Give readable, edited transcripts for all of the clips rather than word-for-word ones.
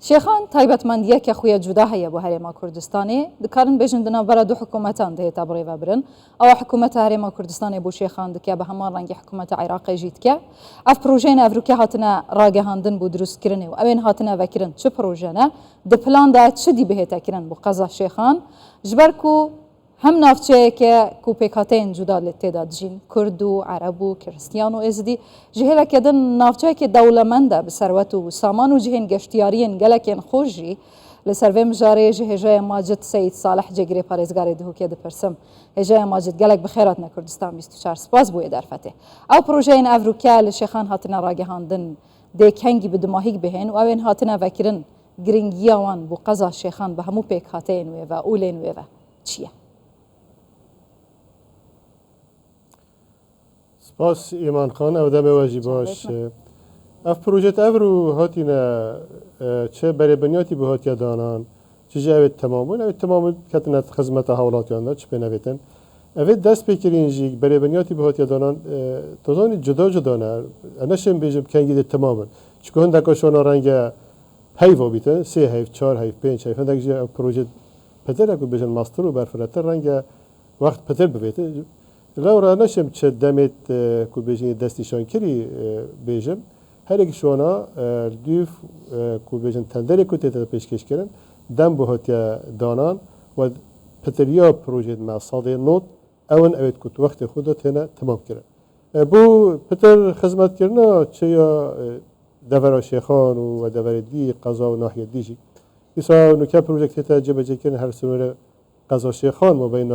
شيخان تایبەتمەندیە کە خویە جودا هەیە بۆ هەرێما کوردستانی دکارن بێژن دنەبەرە دوو حکوومەتان دەهێتا بڕێوە برن ئەوە حکوومەتە هەرێما کوردستانی بۆ شێخان دکە بە هەمان ڕەنگی حکوومەتە عێراقی ژیتکە ئەف پرۆژەیە ئەڤروکە هاتنە ڕاگەهاندن بۆ دروستکردنی و ئەوێن هاتنە ڤەکردن چ پرۆژەنە د پلاندا چ دی بهێتەکردن بۆ قەزا شێخان ژبەر و هم نافچەیەکە کو پێکهاتەیەن جودا لێ تێدا دژین کورد و عەرەب و کریستیان و ئێزدی ژهێلەکەدن نافچەیەکی دەوڵەمەندە بە سەروەت و سامان و جهێن گەشتیاریên gelekên xwe jî li ser vê mijarê ji hêjeya Macid Seyid Salih Cegirê parêzgarê Duhokê dipirsim hêjeya Macid gelek bi xêr hatine Kurdistan 24 spas bûye derfetê ew projeyên evrûke li Şêxan hatine ragihandin dê kengî bi dimahîk bihên û ew ên hatine vekirin giringiya wan bû qeza Şêxan bi hemû pêkhateyên wê ve ûlên wê ve çi ye سپاس ایمان خان او دم واجی باش اف پروژه اورو هاتینا چه برای بنیاتی به هاتیا دانان چه جوید تمامون اوید تمامون کتنت خدمت حوالاتیان دا چه بنویتن اوید دست بکرین جی برای بنیاتی به هاتیا دانان تازانی جدا جدا نه انشم بیجم کنگید تمامون چکه هندکاشون رنگ هیوا بیتن 3 هیف 4 هیف 5 هیف هندک جی پروژه پتر اکو بیجن ماستر و برفرتر رنگ وقت پتر ببیته لورا نشم چه دمت کو بیجی دستیشان کری بیجم هر یک شونا دیف کو بیجن تندری کو تیت پیشکش کردن دم به هاتیا دانان و پتریا پروژه مصادی نوت اون اوید کت وقت خود تنه تمام کردن بو پتر خدمت کردن چه یا دور شیخان و دور دی قضا و ناحیه دیجی ایسا نکه پروژه تیت جبهه کردن هر سنوره قضا شیخان ما بین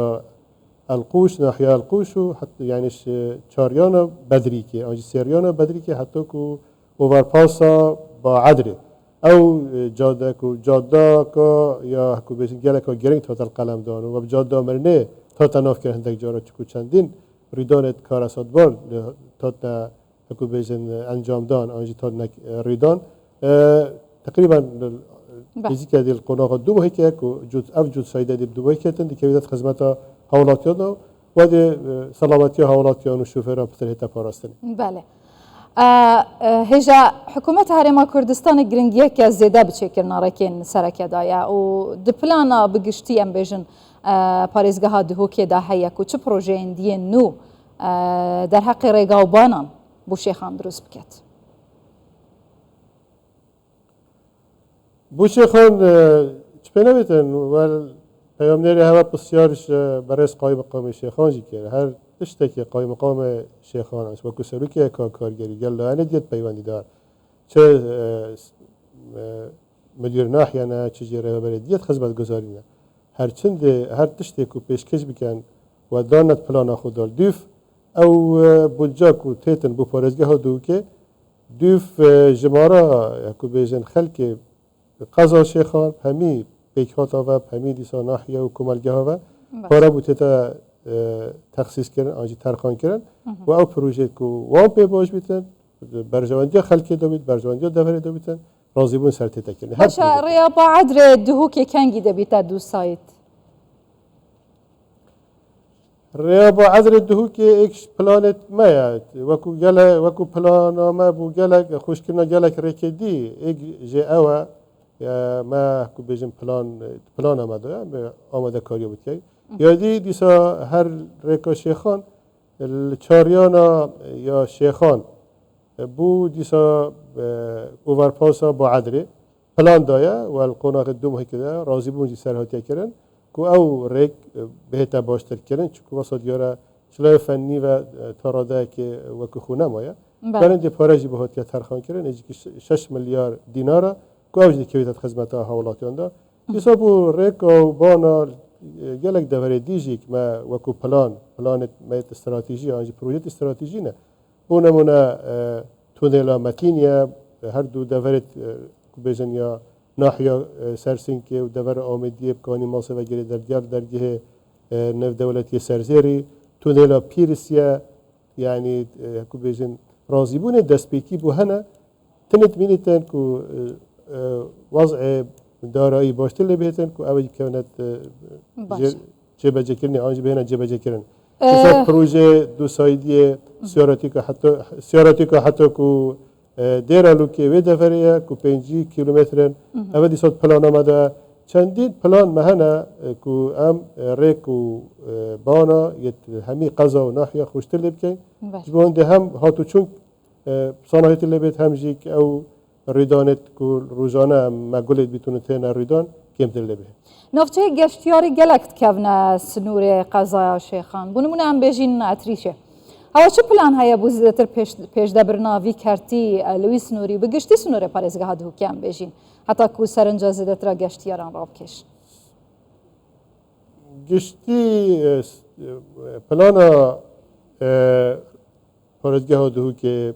القوش ناحية القوش حتى يعني شاريانا بدريكي أو سيريانا بدريكي حتى كو اوفرباسا بعدري أو جادا كو يا كو بيجن جالك جرين توت القلم دان وبجادا مرنه توت ناف كه هندك جارا چكو چندين ريدانت كاراسات بار توت كو بيجن انجام دان أنجي توت نك ريدان تقريبا فيزيك هذه القناة دو هيك كو جزء أفجد سايدة دي دو هيك تندي كبيرة خدمتها حولاتیان و دی سلامتی حولاتیان و شوفران پتر هتا پاراستن. بله. هجا حکومت هرما کردستان گرنگیه که زیاده بچکر نارکین سرکه دایا و دپلانا بگشتی ام بیجن پاریزگاه دهوکی دا هیا کو چه پروژه اندیه نو در حق ریگاوبانان بو شیخان دروست بکت. بو شیخان چه نمیتن ول پیامنری هوا بسیارش برای قایم مقام شیخان جی کرد هر تشتی که قایم مقام شیخان است و کسری که کارگری گل داره دیت پیوندی دار چه مدیر ناحیه نه چه جره برای دیت خدمت گذاری نه هر چند هر تشتی که پیشکش بکن و دانت پلان خود دار دیف او بودجا کو تیتن بو پارزگاه دو که دیف جمارا کو بیجن خلک قضا شیخان همی پیکات و پمی دیسا ناحیه و کمالگه و کارا بوده تا تخصیص کردن آنجی ترخان کردن و او پروژه کو وام پی باش بیتن برجواندی خلکی دو بیت برجواندی دوره دو بیتن راضی بون سر تیتا کردن باشا ریاض عدر دهوکی کنگی دبیتا دو سایت ریاض عدر دهوکی ایکش پلانت میاد وکو پلان ما بو گلک خوشکنا گلک ریکدی ایک جه اوه ما کو بیجم پلان آمده آماده کاری بود که یادی دیسا هر ریکا شیخان چاریانا یا شیخان بو دیسا اوورپاسا با عدره پلان دایا و القناق دوم هیکده راضی بونجی سرهاتی کردن کو او ریک بهتا باشتر کردن چون واسه دیاره شلای فنی و تاراده که وکو خونه مایا برند پارجی بهاتی ترخان کردن ایجی 6 میلیارد دیناره کوچ دیکویت خدمت حوالاتیان دا دیسا بو ریک و بانا گلک دوره دیجی که ما وکو پلانت میت استراتژی آنجی پروژه استراتژی نه بو نمونه تونلا متینیا هر دو دوره بیشتر یا ناحیه سرسینکی و دوره آمدی بکانی ماسه و گری درگه نو دولتی سرزیری تونلا پیرسیا یعنی کو بیشتر راضی بونه دست پیکی بو هنه تنت مینیتن کو وضع دارایی باشتر لبیتن که اولی کند جبهه کردن آنجا بهنا جبهه کردن مثل پروژه دو سایدی سیاراتی که حتی کو دیره لوکی و دفریه کو 5 کیلومترن اول دیسات پلان آمده چندین پلان مهنه کو ام ریک و بانا یت همی قضا و ناحیه خوشتر لبکن جبان ده هم هاتو چون صناعت لبت هم جیک او ریدانت کو روزانه مقولت بیتونه تینا ریدان کمتر لبه نفچه گشتیاری گلکت کهونه سنور قضا شیخان بونمونه هم بیجین اتریشه هوا چه پلان هیا بو زیاتر پیش دبرنا وی کرتی لوی سنوری بگشتی سنور پارێزگەها دووکیان بێژین هەتا کو سەرنجە زیاتر گەشتیاران ڕابکەش گشتی پلانا پارێزگەها دووکێ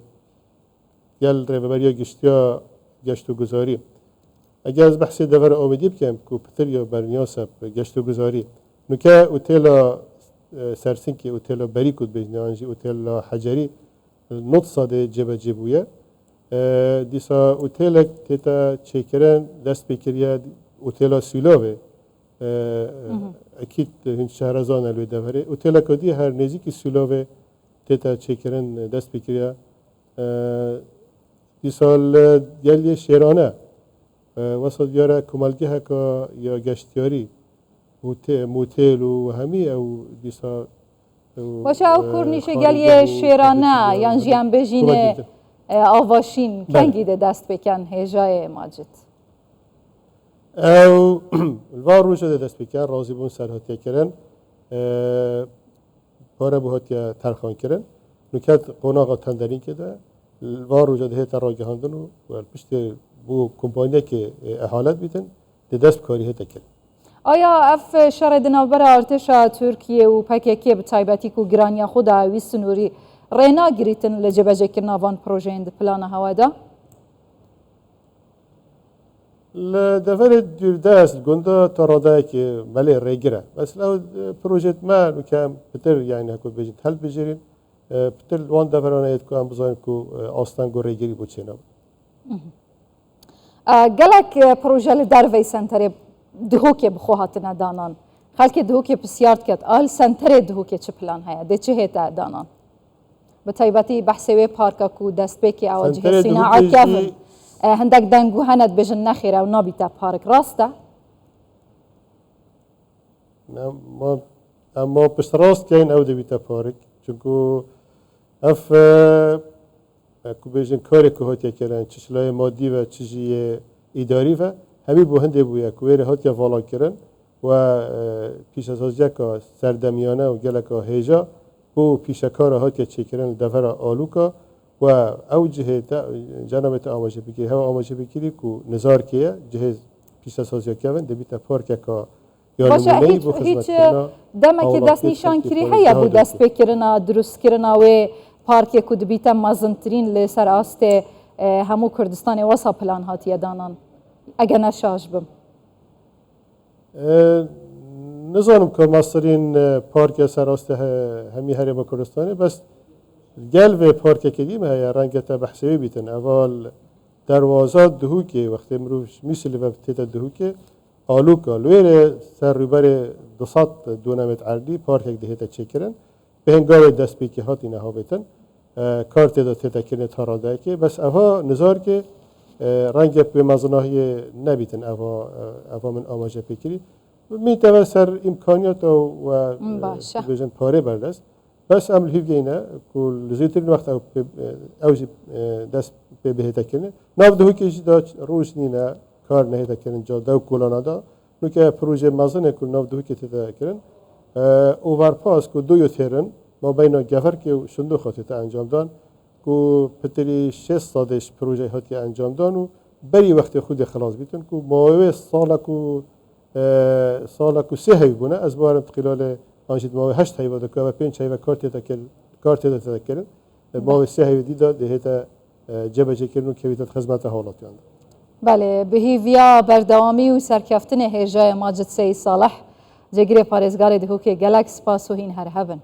گەل ڕێبەریا گشتیا گەشت و گوزاری ئەگە از بەحسی دەڤەر ئاوێدی بکەم کو پتر یا بەرنیاسە گەشت و گوزاری نوکە ئوتێلا سرسنکی اوتیلا بری کود بجنانجی اوتیلا حجری نوت ساده جبه جبویه دیسا اوتیلا تیتا چیکرن دست بکریه اوتیلا سیلاوه اکید هند شهرزان الوی دوره اوتیلا کدی هر نزدیکی سیلاوه تیتا چیکرن دست بکریه دیسال گلی شیرانه وسط بیاره کمالگه هکا یا گشتیاری موتيل وهمي او ديسا واش او كورنيش قال شيرانه يعني جيان بجين آواشين كنجي ده دست بكن هجاي ماجد او الوار روجه ده دست بكن رازي بون سر هاتيا كرن باره بو هاتيا ترخان كرن نكات قناغا تندرين كده الوار روجه ده هتا راجهاندن و پشت بو كومپانيا که احالت بيتن ده دست بكاري هتا كرن آیا اف شر دناوبر ارتشا ترکیه و پکیکی به تایبەتی کو گرانیا خود وی سنوری رینا گریتن لجبجه کرنا وان پروژه اند پلان هوادا لدفر دردست گنده تراده که ولی ریگره بس لو پروژه ما نکم پتر یعنی هکو بجید هل بجیرین پتر وان دفرانه اید که هم بزاین که آستان گو ریگری بود چه نبود گلک پروژه لدروی سنتری دهوکه بخواهاتنا دانان خلک دهوکه بسیارت کت آل سنتر دهوکه چه پلان هیا ده چه هتا دانان به تایبەتی بحثی پارکا کو دست بکی او جه صناعت کفن هندک دنگو هند بجن نخیره و نابیتا پارک راسته اما پشت راست که این او دویتا پارک چونکو اف کو بجن کاری که هاتیا کرن چشلای مادی و چیزی اداری و همی بو هنده بویا کویر هاتیا والا کرن و پیش از هزار که سردمیانه و گلکا هیجا بو پیشکار هاتیا چی کرن دفر آلوکا و او جهه جنابت آماجه بگیری هوا آماجه بگیری کو نظار کیه جهه پیش از هزار که دبیتا پارک که باشه هیچ دمکی دست نشان کری هیا بو دست بکرنا درست کرنا و پارک کو دبیتا مازنترین لسر آسته همو کردستان واسا پلان هاتیا دانان اگر نشاش بم نزانم که ماسترین پارک سراسته همی هرم کردستانه بس گل و پارک کدیم هیا رنگتا بحثی بیتن اول دروازات دهوکه وقتی مروش میسلی و تیتا دهوکه آلوکا لویر سر روبر 200 دونمت عردی پارک دهیتا چکرن به هنگام دست بیکی هات اینه ها بیتن کارت دا تیتا کرنه تاراده که بس اوها نظار که رنگ به مزناهی نبیتن اوا من آماجه بکری میتونه سر امکانیات و بجن پاره بردست بس عمل هیچ اینه کل زیترین وقت اوج دست به بهتا کنه ناف دهو که جدا روش نینه کار نهیتا کنن جا دو کلانا دا نو که پروژه مزنه کل ناف دهو که تیتا کنن اوورپاس که دو یوتیرن ما بین گفر که شندو خاطی تا انجام دان که پتری 6 سادش پروژه هاتی انجام دان و بری وقت خود خلاص بیتن که ماوی سالا که 3 هی بونه از بارم تقلیل آنجید ماوی 8 هی بوده که و 5 هی و کارتی تا کردن ماوی 3 هی دیده دهیتا جبهه کردن که ویدت خدمت حالاتی آن بله بهی ویا بردوامی و سرکفتن هجای ماجد سی صالح جگری پارزگار دهو که گلکس پاسو هین هر هبن